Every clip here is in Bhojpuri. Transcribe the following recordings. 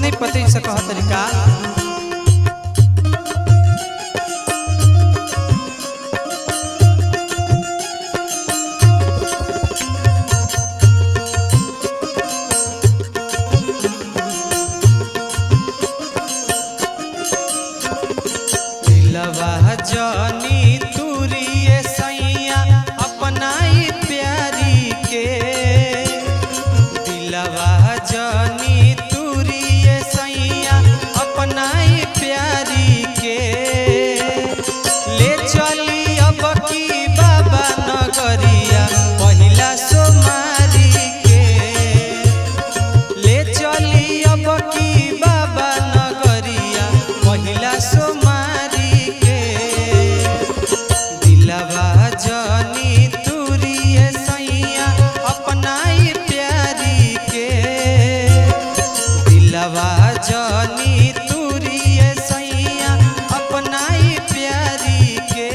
पत्नी पति से कह तरीका जानी तुरिए सैया अपनाई प्यारी के दिलवा जानी तुरिए सैया अपनाई प्यारी के ले चली अब की बाबा नगरिया पहिला सोमारी के ले चली अब की बाबा नगरिया पहिला सोमारी जानी तुरिए सैया अपनाई प्यारी के दिलवा जानी तुरिए सैया अपनाई प्यारी के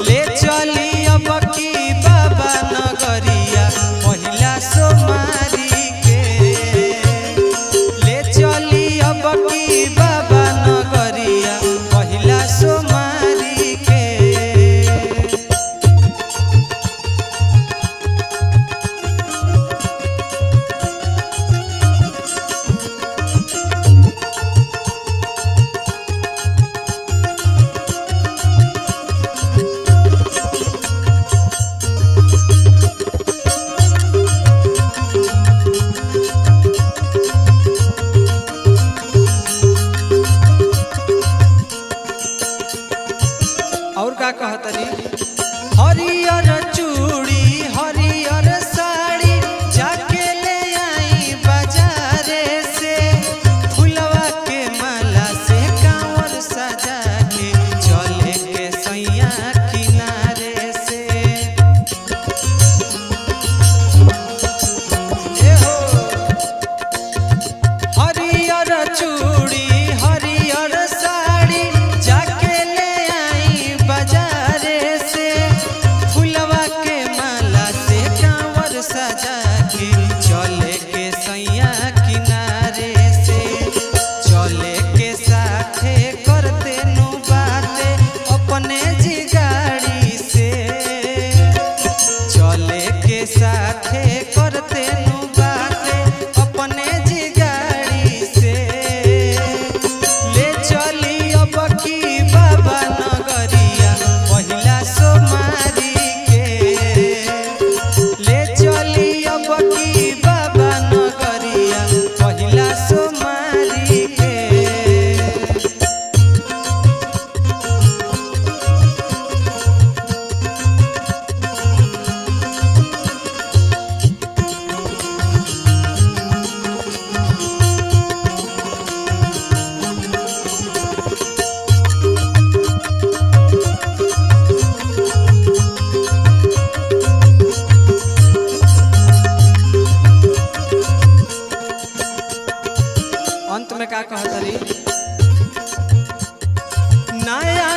ले चली अब की बाबा नगरिया पहिला सोमारी के ले चली अब की बाबा नगरिया पहिला सोमारी के। और का कहतरी हरियर चूड़ी हरियर साड़ी जाके ले आई बाजारे से फुलवा के माला से कांवर सजा के चले के सैया किनारे से हरियर चूड़ी हरियर साड़ी जाके बाजारे से फुलवा के माला से कांवर सजा के चले के सैया किनारे से चले के साथे करते नु बाते अपने जी गाड़ी से चले के साथे करते नु बाते अपने जी गाड़ी से ले चली अब की बाबा नगरिया पहिला सोमारी के ले चली अब की बाबा नगरिया पहिला सोमारी के। अंत में का कहतरी नया